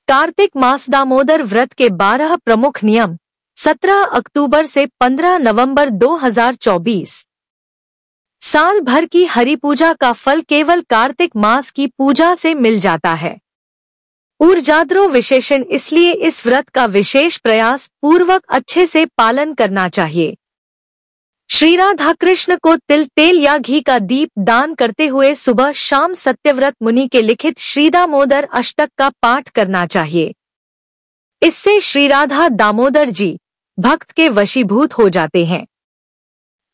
कार्तिक मास दामोदर व्रत के 12 प्रमुख नियम 17 अक्टूबर से 15 नवंबर 2024। साल भर की हरि पूजा का फल केवल कार्तिक मास की पूजा से मिल जाता है। ऊर्जाद्रो विशेषण, इसलिए इस व्रत का विशेष प्रयास पूर्वक अच्छे से पालन करना चाहिए। श्री राधा कृष्ण को तिल, तेल या घी का दीप दान करते हुए सुबह शाम सत्यव्रत मुनि के लिखित श्री दामोदर अष्टक का पाठ करना चाहिए। इससे श्री राधा दामोदर जी भक्त के वशीभूत हो जाते हैं।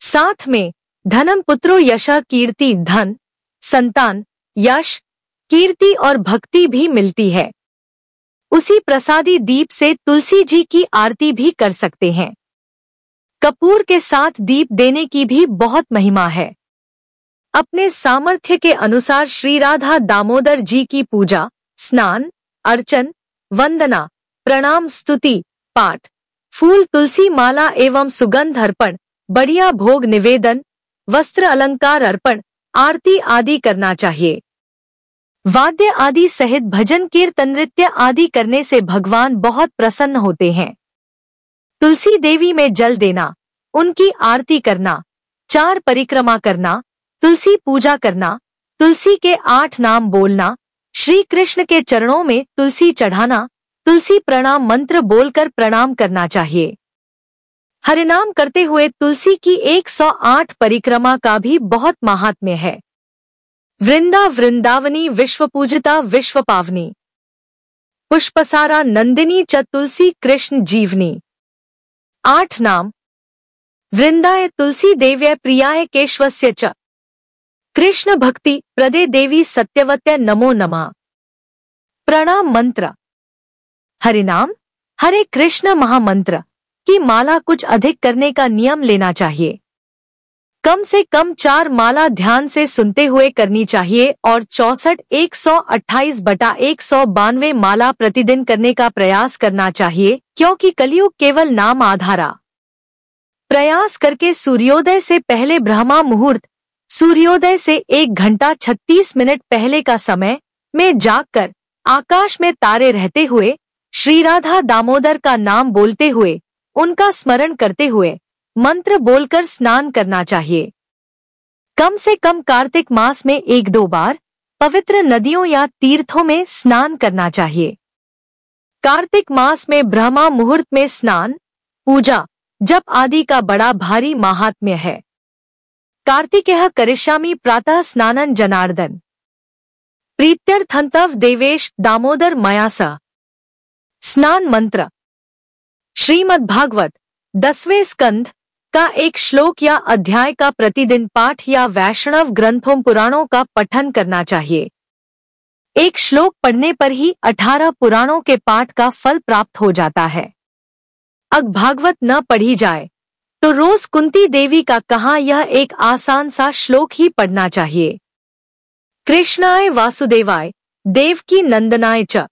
साथ में धनम पुत्रो यशः, कीर्ति, धन, संतान, यश, कीर्ति और भक्ति भी मिलती है। उसी प्रसादी दीप से तुलसी जी की आरती भी कर सकते हैं। कपूर के साथ दीप देने की भी बहुत महिमा है। अपने सामर्थ्य के अनुसार श्री राधा दामोदर जी की पूजा, स्नान, अर्चन, वंदना, प्रणाम, स्तुति, पाठ, फूल, तुलसी माला एवं सुगंध अर्पण, बढ़िया भोग निवेदन, वस्त्र अलंकार अर्पण, आरती आदि करना चाहिए। वाद्य आदि सहित भजन, कीर्तन, नृत्य आदि करने से भगवान बहुत प्रसन्न होते हैं। तुलसी देवी में जल देना, उनकी आरती करना, 4 परिक्रमा करना, तुलसी पूजा करना, तुलसी के 8 नाम बोलना, श्री कृष्ण के चरणों में तुलसी चढ़ाना, तुलसी प्रणाम मंत्र बोलकर प्रणाम करना चाहिए। हरिनाम करते हुए तुलसी की 108 परिक्रमा का भी बहुत महात्म्य है। वृंदा वृंदावनी, विश्व पूजिता विश्व पावनी, पुष्पसारा नंदिनी च तुलसी कृष्ण जीवनी। 8 नाम। वृंदाय तुलसी देव्य प्रियाय केशवस्य च, कृष्ण भक्ति प्रदे देवी सत्यवत्य नमो नमः। प्रणाम मंत्र। हरिनाम, हरे कृष्ण महामंत्र की माला कुछ अधिक करने का नियम लेना चाहिए। कम से कम 4 माला ध्यान से सुनते हुए करनी चाहिए और 64 128/192 माला प्रतिदिन करने का प्रयास करना चाहिए, क्योंकि कलयुग केवल नाम आधारा। प्रयास करके सूर्योदय से पहले ब्रह्मा मुहूर्त, सूर्योदय से 1 घंटा 36 मिनट पहले का समय में जागकर आकाश में तारे रहते हुए श्री राधा दामोदर का नाम बोलते हुए, उनका स्मरण करते हुए मंत्र बोलकर स्नान करना चाहिए। कम से कम कार्तिक मास में 1-2 बार पवित्र नदियों या तीर्थों में स्नान करना चाहिए। कार्तिक मास में ब्रह्मा मुहूर्त में स्नान, पूजा, जप आदि का बड़ा भारी महात्म्य है। कार्तिकेय करिष्यामि प्रातः स्नानं जनार्दन, प्रीत्यर्थंतव देवेश दामोदर मया सह। स्नान मंत्र। श्रीमद् भागवत 10वें स्कंध का एक श्लोक या अध्याय का प्रतिदिन पाठ या वैष्णव ग्रंथों पुराणों का पठन करना चाहिए। एक श्लोक पढ़ने पर ही 18 पुराणों के पाठ का फल प्राप्त हो जाता है। अगर भागवत न पढ़ी जाए तो रोज कुंती देवी का कहा यह एक आसान सा श्लोक ही पढ़ना चाहिए। कृष्णाय वासुदेवाय देवकी नंदनाय च,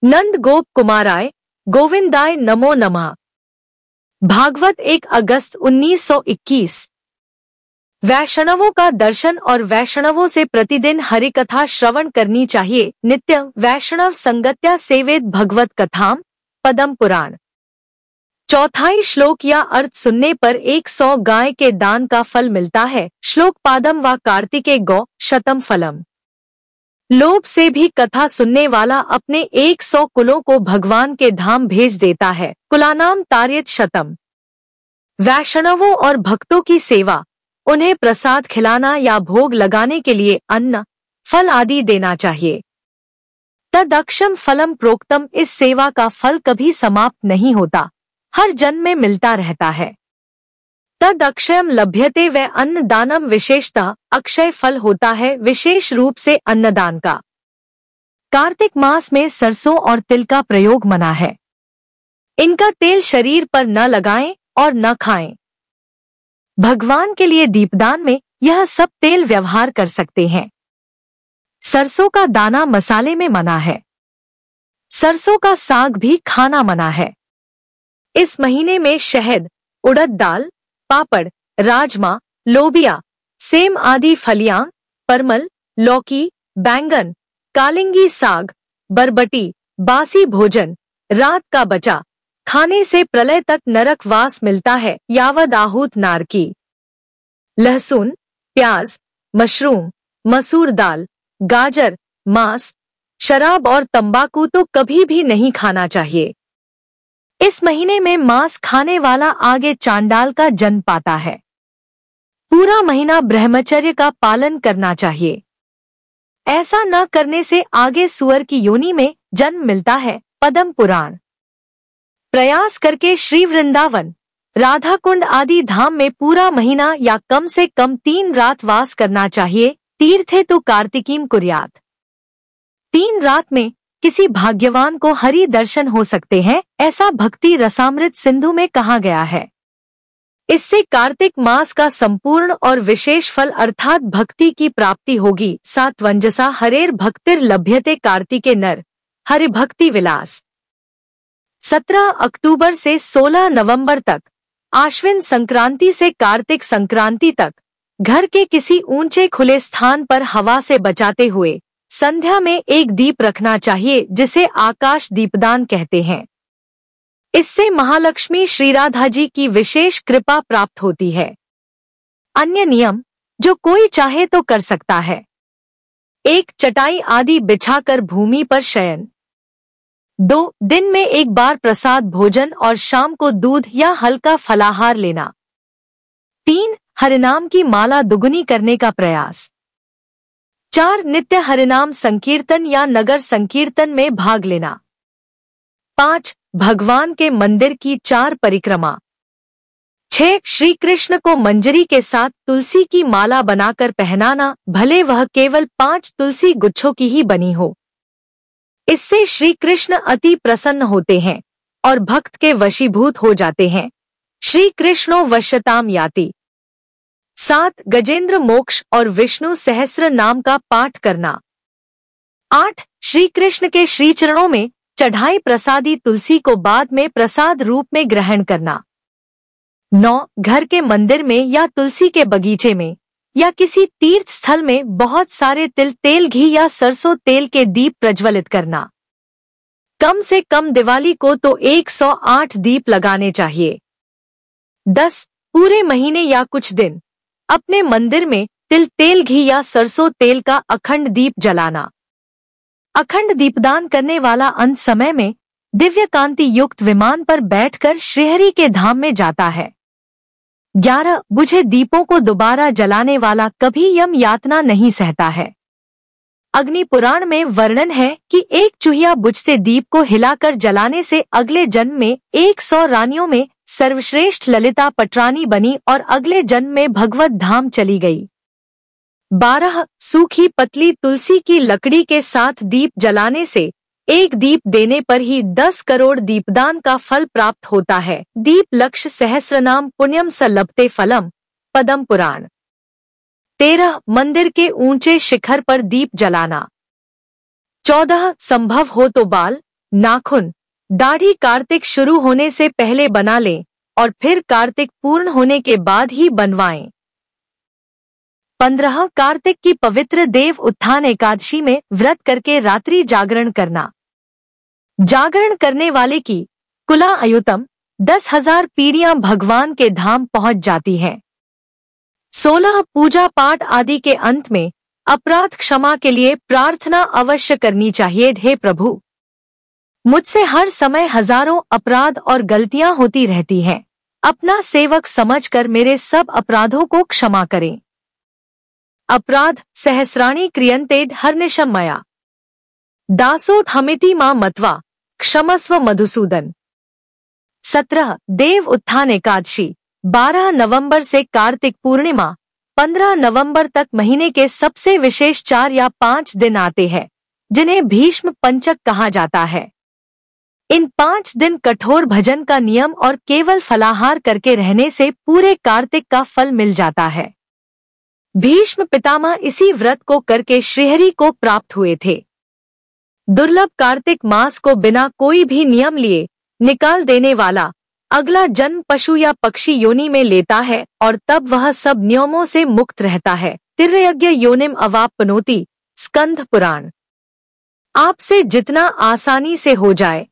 नंद गोप कुमाराय गोविंदाय नमो नमः। भागवत 1 अगस्त 1921। वैष्णवों का दर्शन और वैष्णवों से प्रतिदिन हरि कथा श्रवण करनी चाहिए। नित्य वैष्णव संगत्या सेवेत भगवत कथाम पदम पुराण। चौथाई श्लोक या अर्थ सुनने पर 100 गाय के दान का फल मिलता है। श्लोक पादम व कार्तिके गौ शतम फलम। लोभ से भी कथा सुनने वाला अपने 100 कुलों को भगवान के धाम भेज देता है। कुलानाम तार्यत शतम। वैष्णवों और भक्तों की सेवा, उन्हें प्रसाद खिलाना या भोग लगाने के लिए अन्न, फल आदि देना चाहिए। तदक्षम फलम प्रोक्तम, इस सेवा का फल कभी समाप्त नहीं होता, हर जन्म में मिलता रहता है। तद अक्षयम लभ्यते, वह अन्न दानम विशेषतः अक्षय फल होता है, विशेष रूप से अन्नदान का। कार्तिक मास में सरसों और तिल का प्रयोग मना है। इनका तेल शरीर पर न लगाएं और न खाएं। भगवान के लिए दीपदान में यह सब तेल व्यवहार कर सकते हैं। सरसों का दाना मसाले में मना है। सरसों का साग भी खाना मना है। इस महीने में शहद, उड़द दाल, पापड़, राजमा, लोबिया, सेम आदि फलियां, परमल, लौकी, बैंगन, कालिंगी साग, बरबटी, बासी भोजन, रात का बचा खाने से प्रलय तक नरकवास मिलता है यावद आहूत नारकी। लहसुन, प्याज, मशरूम, मसूर दाल, गाजर, मांस, शराब और तंबाकू तो कभी भी नहीं खाना चाहिए। इस महीने में मांस खाने वाला आगे चांडाल का जन्म पाता है। पूरा महीना ब्रह्मचर्य का पालन करना चाहिए। ऐसा न करने से आगे सुअर की योनि में जन्म मिलता है। पद्म पुराण। प्रयास करके श्री वृंदावन, राधा कुंड आदि धाम में पूरा महीना या कम से कम 3 रात वास करना चाहिए। तीर्थे तो कार्तिकीम कुर्यात। 3 रात में किसी भाग्यवान को हरि दर्शन हो सकते हैं, ऐसा भक्ति रसामृत सिंधु में कहा गया है। इससे कार्तिक मास का संपूर्ण और विशेष फल अर्थात भक्ति की प्राप्ति होगी। सात्वंजसा हरेर भक्तिर लभ्यते कार्तिके नर हरि भक्ति विलास। 17 अक्टूबर से 16 नवंबर तक, आश्विन संक्रांति से कार्तिक संक्रांति तक, घर के किसी ऊंचे खुले स्थान पर हवा से बचाते हुए संध्या में एक दीप रखना चाहिए, जिसे आकाश दीपदान कहते हैं। इससे महालक्ष्मी श्री राधा जी की विशेष कृपा प्राप्त होती है। अन्य नियम जो कोई चाहे तो कर सकता है। 1 चटाई आदि बिछाकर भूमि पर शयन। 2 दिन में एक बार प्रसाद भोजन और शाम को दूध या हल्का फलाहार लेना। 3 हरिनाम की माला दुगुनी करने का प्रयास। 4 नित्य हरिनाम संकीर्तन या नगर संकीर्तन में भाग लेना। 5 भगवान के मंदिर की 4 परिक्रमा। 6 श्री कृष्ण को मंजरी के साथ तुलसी की माला बनाकर पहनाना, भले वह केवल 5 तुलसी गुच्छों की ही बनी हो। इससे श्री कृष्ण अति प्रसन्न होते हैं और भक्त के वशीभूत हो जाते हैं। श्री कृष्णो वश्यताम याति। 7 गजेंद्र मोक्ष और विष्णु सहस्र नाम का पाठ करना। 8 श्री कृष्ण के श्री चरणों में चढ़ाई प्रसादी तुलसी को बाद में प्रसाद रूप में ग्रहण करना। 9 घर के मंदिर में या तुलसी के बगीचे में या किसी तीर्थ स्थल में बहुत सारे तिल, तेल, घी या सरसों तेल के दीप प्रज्वलित करना। कम से कम दिवाली को तो 108 दीप लगाने चाहिए। 10 पूरे महीने या कुछ दिन अपने मंदिर में तिल, तेल, घी या सरसों तेल का अखंड दीप जलाना। अखंड दीपदान करने वाला अंत समय में दिव्य कांति युक्त विमान पर बैठकर श्रीहरि के धाम में जाता है। 11 बुझे दीपों को दोबारा जलाने वाला कभी यम यातना नहीं सहता है। अग्नि पुराण में वर्णन है कि एक चूहिया बुझते दीप को हिलाकर जलाने से अगले जन्म में 100 रानियों में सर्वश्रेष्ठ ललिता पटरानी बनी और अगले जन्म में भगवत धाम चली गई। 12 सूखी पतली तुलसी की लकड़ी के साथ दीप जलाने से एक दीप देने पर ही 10 करोड़ दीपदान का फल प्राप्त होता है। दीप लक्ष्य सहस्रनाम पुण्यम स लभते फलम। पद्म पुराण। 13 मंदिर के ऊंचे शिखर पर दीप जलाना। 14 संभव हो तो बाल, नाखून, दाढ़ी कार्तिक शुरू होने से पहले बना लें और फिर कार्तिक पूर्ण होने के बाद ही बनवाएं। 15 कार्तिक की पवित्र देव उत्थान एकादशी में व्रत करके रात्रि जागरण करना। जागरण करने वाले की कुला अयुतम 10,000 पीढ़ियां भगवान के धाम पहुंच जाती हैं। 16 पूजा पाठ आदि के अंत में अपराध क्षमा के लिए प्रार्थना अवश्य करनी चाहिए। हे प्रभु, मुझसे हर समय हजारों अपराध और गलतियां होती रहती हैं। अपना सेवक समझकर मेरे सब अपराधों को क्षमा करें। अपराध सहस्राणी क्रियंतेड हर्निशम मया दासो हमिति मां मत्वा क्षमस्व मधुसूदन। 17 देव उत्थान एकादशी 12 नवंबर से कार्तिक पूर्णिमा 15 नवंबर तक महीने के सबसे विशेष 4 या 5 दिन आते हैं, जिन्हें भीष्म पंचक कहा जाता है। इन 5 दिन कठोर भजन का नियम और केवल फलाहार करके रहने से पूरे कार्तिक का फल मिल जाता है। भीष्म पितामह इसी व्रत को करके श्रीहरि को प्राप्त हुए थे। दुर्लभ कार्तिक मास को बिना कोई भी नियम लिए निकाल देने वाला अगला जन्म पशु या पक्षी योनि में लेता है और तब वह सब नियमों से मुक्त रहता है। तिर्यज्ञ योनिम अवाप्नोति। स्कंध पुराण। आपसे जितना आसानी से हो जाए,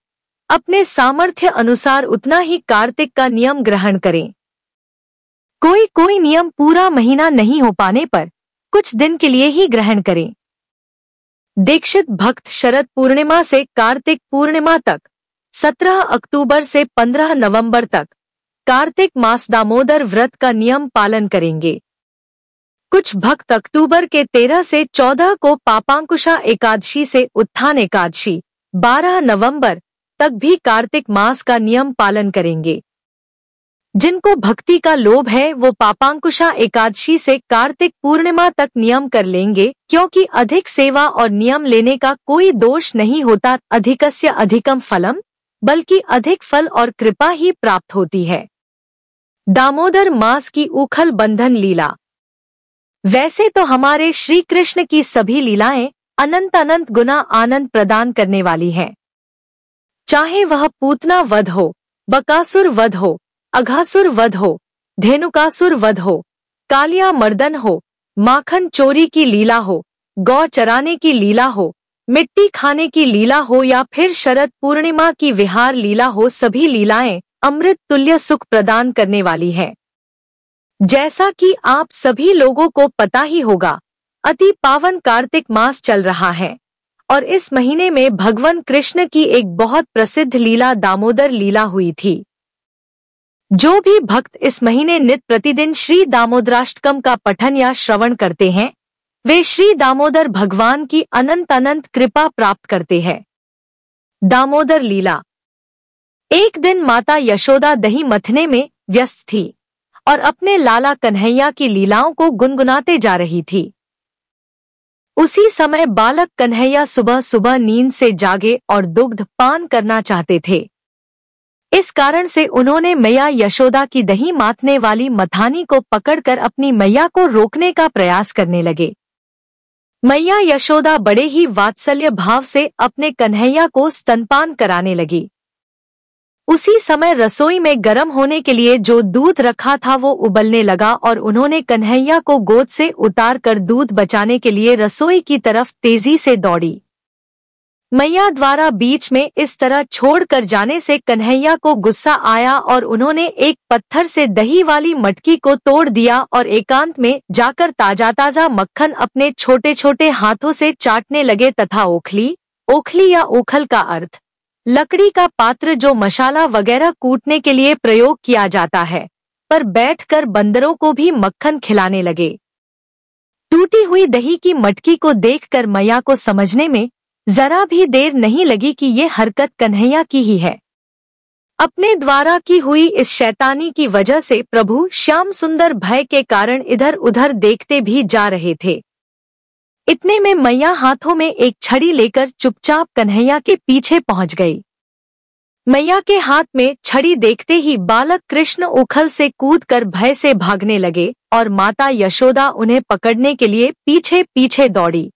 अपने सामर्थ्य अनुसार उतना ही कार्तिक का नियम ग्रहण करें। कोई कोई नियम पूरा महीना नहीं हो पाने पर कुछ दिन के लिए ही ग्रहण करें। दीक्षित भक्त शरद पूर्णिमा से कार्तिक पूर्णिमा तक 17 अक्टूबर से 15 नवंबर तक कार्तिक मास दामोदर व्रत का नियम पालन करेंगे। कुछ भक्त अक्टूबर के 13 से 14 को पापांकुशा एकादशी से उत्थान एकादशी 12 नवंबर तक भी कार्तिक मास का नियम पालन करेंगे। जिनको भक्ति का लोभ है वो पापांकुशा एकादशी से कार्तिक पूर्णिमा तक नियम कर लेंगे, क्योंकि अधिक सेवा और नियम लेने का कोई दोष नहीं होता। अधिकस्य अधिकम फलम, बल्कि अधिक फल और कृपा ही प्राप्त होती है। दामोदर मास की उखल बंधन लीला। वैसे तो हमारे श्री कृष्ण की सभी लीलाएं अनंत अनंत गुना आनंद प्रदान करने वाली हैं। चाहे वह पूतना वध हो, बकासुर वध हो, अघासुर वध हो, धेनुकासुर वध हो, कालिया मर्दन हो, माखन चोरी की लीला हो, गौ चराने की लीला हो, मिट्टी खाने की लीला हो या फिर शरद पूर्णिमा की विहार लीला हो, सभी लीलाएं अमृत तुल्य सुख प्रदान करने वाली है। जैसा कि आप सभी लोगों को पता ही होगा, अति पावन कार्तिक मास चल रहा है और इस महीने में भगवान कृष्ण की एक बहुत प्रसिद्ध लीला दामोदर लीला हुई थी। जो भी भक्त इस महीने नित्य प्रतिदिन श्री दामोदराष्टकम का पठन या श्रवण करते हैं, वे श्री दामोदर भगवान की अनंत अनंत कृपा प्राप्त करते हैं। दामोदर लीला। एक दिन माता यशोदा दही मथने में व्यस्त थी और अपने लाला कन्हैया की लीलाओं को गुनगुनाते जा रही थी। उसी समय बालक कन्हैया सुबह सुबह नींद से जागे और दुग्ध पान करना चाहते थे। इस कारण से उन्होंने मैया यशोदा की दही माथने वाली मथानी को पकड़कर अपनी मैया को रोकने का प्रयास करने लगे। मैया यशोदा बड़े ही वात्सल्य भाव से अपने कन्हैया को स्तनपान कराने लगी। उसी समय रसोई में गर्म होने के लिए जो दूध रखा था वो उबलने लगा और उन्होंने कन्हैया को गोद से उतारकर दूध बचाने के लिए रसोई की तरफ तेजी से दौड़ी। मैया द्वारा बीच में इस तरह छोड़कर जाने से कन्हैया को गुस्सा आया और उन्होंने एक पत्थर से दही वाली मटकी को तोड़ दिया और एकांत में जाकर ताजा ताजा मक्खन अपने छोटे छोटे हाथों से चाटने लगे तथा ओखली या ओखल का अर्थ लकड़ी का पात्र जो मसाला वगैरह कूटने के लिए प्रयोग किया जाता है, पर बैठकर बंदरों को भी मक्खन खिलाने लगे। टूटी हुई दही की मटकी को देखकर मैया को समझने में जरा भी देर नहीं लगी कि ये हरकत कन्हैया की ही है। अपने द्वारा की हुई इस शैतानी की वजह से प्रभु श्याम सुंदर भय के कारण इधर उधर देखते भी जा रहे थे। इतने में मैया हाथों में एक छड़ी लेकर चुपचाप कन्हैया के पीछे पहुंच गई। मैया के हाथ में छड़ी देखते ही बालक कृष्ण उखल से कूदकर भय से भागने लगे और माता यशोदा उन्हें पकड़ने के लिए पीछे पीछे दौड़ी।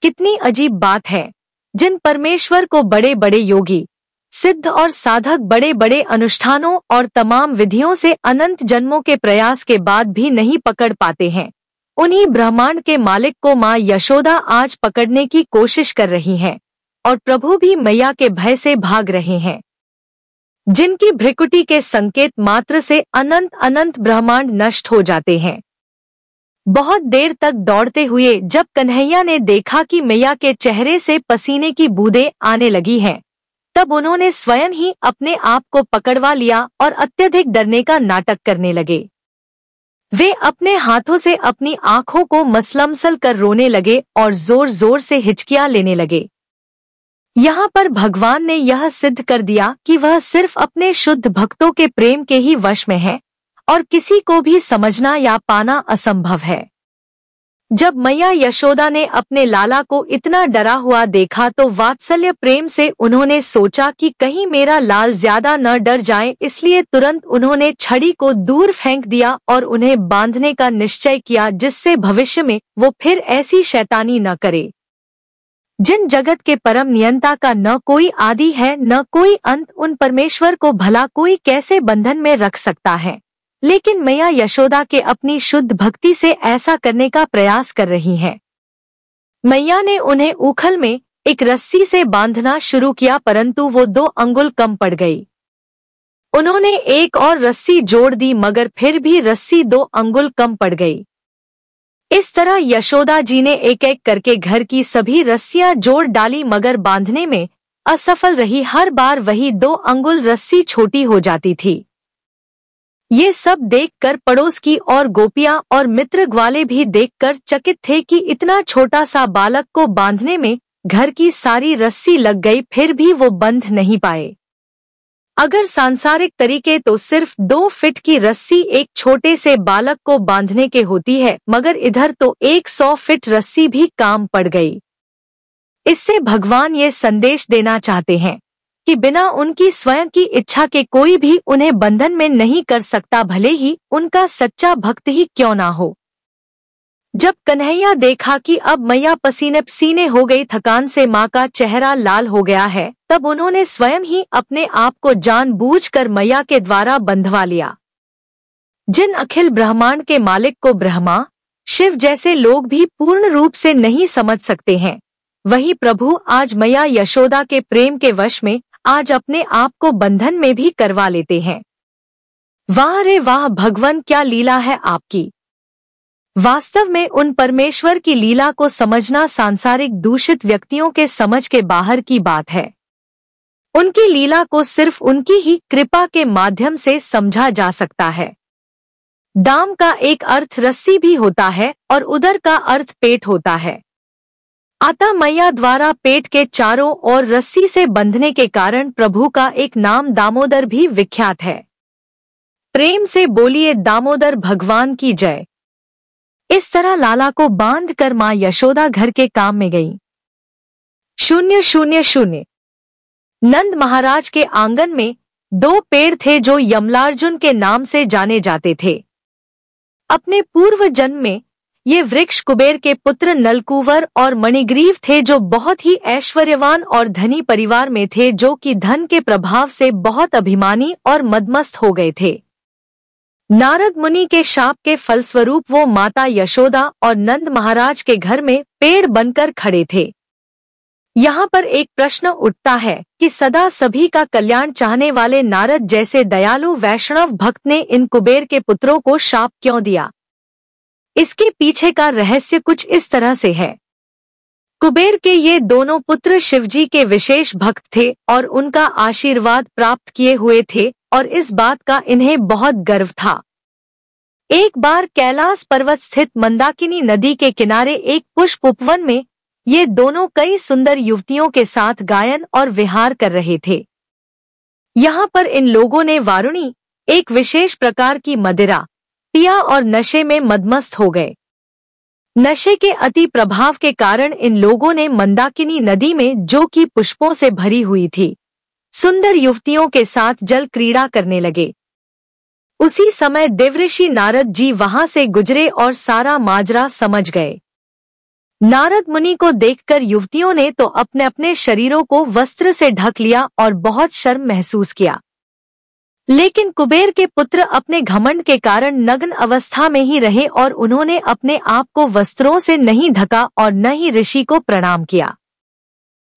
कितनी अजीब बात है, जिन परमेश्वर को बड़े बड़े योगी, सिद्ध और साधक बड़े बड़े अनुष्ठानों और तमाम विधियों से अनंत जन्मों के प्रयास के बाद भी नहीं पकड़ पाते हैं, उन्हीं ब्रह्मांड के मालिक को माँ यशोदा आज पकड़ने की कोशिश कर रही हैं और प्रभु भी मैया के भय से भाग रहे हैं। जिनकी भ्रिकुटी के संकेत मात्र से अनंत अनंत ब्रह्मांड नष्ट हो जाते हैं। बहुत देर तक दौड़ते हुए जब कन्हैया ने देखा कि मैया के चेहरे से पसीने की बूंदें आने लगी हैं, तब उन्होंने स्वयं ही अपने आप को पकड़वा लिया और अत्यधिक डरने का नाटक करने लगे। वे अपने हाथों से अपनी आंखों को मसलमसल कर रोने लगे और जोर जोर से हिचकियां लेने लगे। यहाँ पर भगवान ने यह सिद्ध कर दिया कि वह सिर्फ अपने शुद्ध भक्तों के प्रेम के ही वश में है और किसी को भी समझना या पाना असंभव है। जब मैया यशोदा ने अपने लाला को इतना डरा हुआ देखा तो वात्सल्य प्रेम से उन्होंने सोचा कि कहीं मेरा लाल ज्यादा न डर जाए, इसलिए तुरंत उन्होंने छड़ी को दूर फेंक दिया और उन्हें बांधने का निश्चय किया, जिससे भविष्य में वो फिर ऐसी शैतानी न करे। जिन जगत के परम नियंता का न कोई आदि है न कोई अंत, उन परमेश्वर को भला कोई कैसे बंधन में रख सकता है। लेकिन मैया यशोदा के अपनी शुद्ध भक्ति से ऐसा करने का प्रयास कर रही हैं। मैया ने उन्हें उखल में एक रस्सी से बांधना शुरू किया, परंतु वो 2 अंगुल कम पड़ गई। उन्होंने एक और रस्सी जोड़ दी, मगर फिर भी रस्सी 2 अंगुल कम पड़ गई। इस तरह यशोदा जी ने एक एक करके घर की सभी रस्सियां जोड़ डाली, मगर बांधने में असफल रही। हर बार वही 2 अंगुल रस्सी छोटी हो जाती थी। ये सब देखकर पड़ोस की और गोपियां और मित्र ग्वाले भी देखकर चकित थे कि इतना छोटा सा बालक को बांधने में घर की सारी रस्सी लग गई, फिर भी वो बंध नहीं पाए। अगर सांसारिक तरीके तो सिर्फ 2 फीट की रस्सी एक छोटे से बालक को बांधने के होती है, मगर इधर तो 100 फीट रस्सी भी काम पड़ गई। इससे भगवान ये संदेश देना चाहते हैं कि बिना उनकी स्वयं की इच्छा के कोई भी उन्हें बंधन में नहीं कर सकता, भले ही उनका सच्चा भक्त ही क्यों ना हो। जब कन्हैया देखा कि अब मैया पसीने पसीने हो गई, थकान से माँ का चेहरा लाल हो गया है, तब उन्होंने स्वयं ही अपने आप को जानबूझकर मैया के द्वारा बंधवा लिया। जिन अखिल ब्रह्मांड के मालिक को ब्रह्मा शिव जैसे लोग भी पूर्ण रूप से नहीं समझ सकते हैं, वही प्रभु आज मैया यशोदा के प्रेम के वश में आज अपने आप को बंधन में भी करवा लेते हैं। वाह रे वाह भगवान, क्या लीला है आपकी। वास्तव में उन परमेश्वर की लीला को समझना सांसारिक दूषित व्यक्तियों के समझ के बाहर की बात है। उनकी लीला को सिर्फ उनकी ही कृपा के माध्यम से समझा जा सकता है। दाम का एक अर्थ रस्सी भी होता है और उदर का अर्थ पेट होता है। अतः मैया द्वारा पेट के चारों ओर रस्सी से बंधने के कारण प्रभु का एक नाम दामोदर भी विख्यात है। प्रेम से बोलिए दामोदर भगवान की जय। इस तरह लाला को बांध कर माँ यशोदा घर के काम में गई। 000 नंद महाराज के आंगन में 2 पेड़ थे जो यमलार्जुन के नाम से जाने जाते थे। अपने पूर्व जन्म में ये वृक्ष कुबेर के पुत्र नलकूवर और मणिग्रीव थे, जो बहुत ही ऐश्वर्यवान और धनी परिवार में थे, जो कि धन के प्रभाव से बहुत अभिमानी और मदमस्त हो गए थे। नारद मुनि के शाप के फलस्वरूप वो माता यशोदा और नंद महाराज के घर में पेड़ बनकर खड़े थे। यहाँ पर एक प्रश्न उठता है कि सदा सभी का कल्याण चाहने वाले नारद जैसे दयालु वैष्णव भक्त ने इन कुबेर के पुत्रों को शाप क्यों दिया। इसके पीछे का रहस्य कुछ इस तरह से है। कुबेर के ये दोनों पुत्र शिवजी के विशेष भक्त थे और उनका आशीर्वाद प्राप्त किए हुए थे, और इस बात का इन्हें बहुत गर्व था। एक बार कैलाश पर्वत स्थित मंदाकिनी नदी के किनारे एक पुष्प उपवन में ये दोनों कई सुंदर युवतियों के साथ गायन और विहार कर रहे थे। यहाँ पर इन लोगों ने वारुणी, एक विशेष प्रकार की मदिरा, पिया और नशे में मदमस्त हो गए। नशे के अति प्रभाव के कारण इन लोगों ने मंदाकिनी नदी में, जो कि पुष्पों से भरी हुई थी, सुंदर युवतियों के साथ जल क्रीड़ा करने लगे। उसी समय देवऋषि नारद जी वहां से गुजरे और सारा माजरा समझ गए। नारद मुनि को देखकर युवतियों ने तो अपने अपने शरीरों को वस्त्र से ढक लिया और बहुत शर्म महसूस किया, लेकिन कुबेर के पुत्र अपने घमंड के कारण नग्न अवस्था में ही रहे और उन्होंने अपने आप को वस्त्रों से नहीं ढका और न ही ऋषि को प्रणाम किया।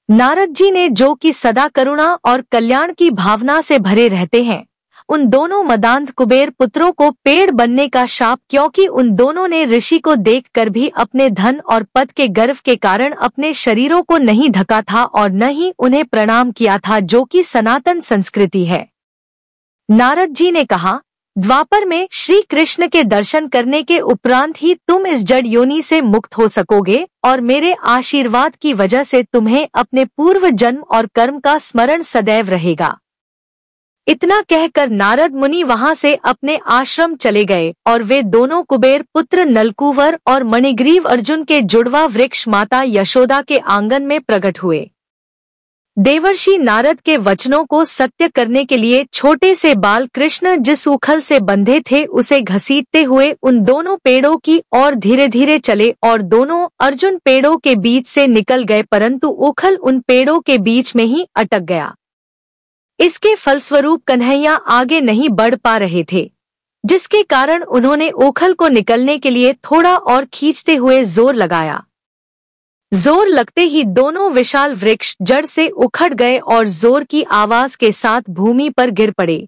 नारद जी ने, जो कि सदा करुणा और कल्याण की भावना से भरे रहते हैं, उन दोनों मदांध कुबेर पुत्रों को पेड़ बनने का शाप, क्योंकि उन दोनों ने ऋषि को देखकर भी अपने धन और पद के गर्व के कारण अपने शरीरों को नहीं ढका था और न ही उन्हें प्रणाम किया था, जो कि सनातन संस्कृति है। नारद जी ने कहा, द्वापर में श्री कृष्ण के दर्शन करने के उपरांत ही तुम इस जड़ योनि से मुक्त हो सकोगे और मेरे आशीर्वाद की वजह से तुम्हें अपने पूर्व जन्म और कर्म का स्मरण सदैव रहेगा। इतना कहकर नारद मुनि वहां से अपने आश्रम चले गए और वे दोनों कुबेर पुत्र नलकूवर और मणिग्रीव अर्जुन के जुड़वा वृक्ष माता यशोदा के आंगन में प्रकट हुए। देवर्षि नारद के वचनों को सत्य करने के लिए छोटे से बाल कृष्ण जिस उखल से बंधे थे उसे घसीटते हुए उन दोनों पेड़ों की ओर धीरे धीरे चले और दोनों अर्जुन पेड़ों के बीच से निकल गए, परंतु उखल उन पेड़ों के बीच में ही अटक गया। इसके फलस्वरूप कन्हैया आगे नहीं बढ़ पा रहे थे, जिसके कारण उन्होंने ओखल को निकलने के लिए थोड़ा और खींचते हुए जोर लगाया। जोर लगते ही दोनों विशाल वृक्ष जड़ से उखड़ गए और जोर की आवाज के साथ भूमि पर गिर पड़े।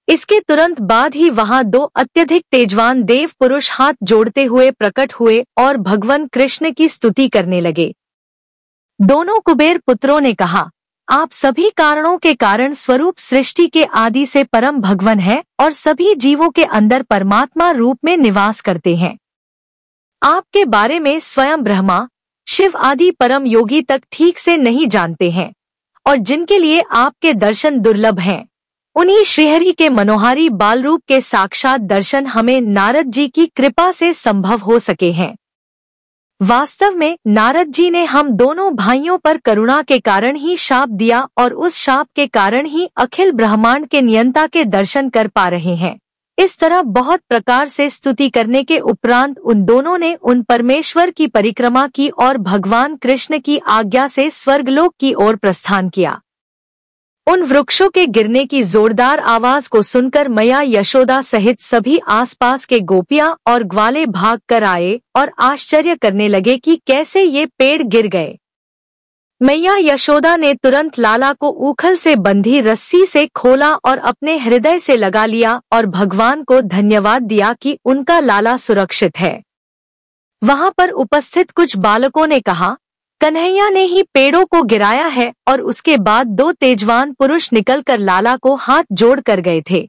इसके तुरंत बाद ही वहां दो अत्यधिक तेजवान देव पुरुष हाथ जोड़ते हुए प्रकट हुए और भगवान कृष्ण की स्तुति करने लगे। दोनों कुबेर पुत्रों ने कहा, आप सभी कारणों के कारण स्वरूप सृष्टि के आदि से परम भगवान हैं और सभी जीवों के अंदर परमात्मा रूप में निवास करते हैं। आपके बारे में स्वयं ब्रह्मा, शिव आदि परम योगी तक ठीक से नहीं जानते हैं और जिनके लिए आपके दर्शन दुर्लभ हैं, उन्हीं श्रीहरि के मनोहारी बाल रूप के साक्षात दर्शन हमें नारद जी की कृपा से संभव हो सके हैं। वास्तव में नारद जी ने हम दोनों भाइयों पर करुणा के कारण ही शाप दिया और उस शाप के कारण ही अखिल ब्रह्मांड के नियंता के दर्शन कर पा रहे हैं। इस तरह बहुत प्रकार से स्तुति करने के उपरांत उन दोनों ने उन परमेश्वर की परिक्रमा की और भगवान कृष्ण की आज्ञा से स्वर्गलोक की ओर प्रस्थान किया। उन वृक्षों के गिरने की जोरदार आवाज को सुनकर मैया यशोदा सहित सभी आसपास के गोपियां और ग्वाले भाग कर आए और आश्चर्य करने लगे कि कैसे ये पेड़ गिर गए। मैया यशोदा ने तुरंत लाला को ऊखल से बंधी रस्सी से खोला और अपने हृदय से लगा लिया और भगवान को धन्यवाद दिया कि उनका लाला सुरक्षित है। वहां पर उपस्थित कुछ बालकों ने कहा, कन्हैया ने ही पेड़ों को गिराया है और उसके बाद दो तेजवान पुरुष निकलकर लाला को हाथ जोड़ कर गए थे।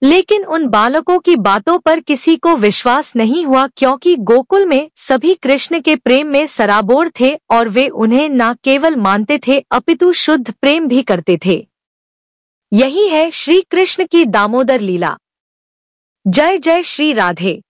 लेकिन उन बालकों की बातों पर किसी को विश्वास नहीं हुआ क्योंकि गोकुल में सभी कृष्ण के प्रेम में सराबोर थे और वे उन्हें न केवल मानते थे अपितु शुद्ध प्रेम भी करते थे। यही है श्री कृष्ण की दामोदर लीला। जय जय श्री राधे।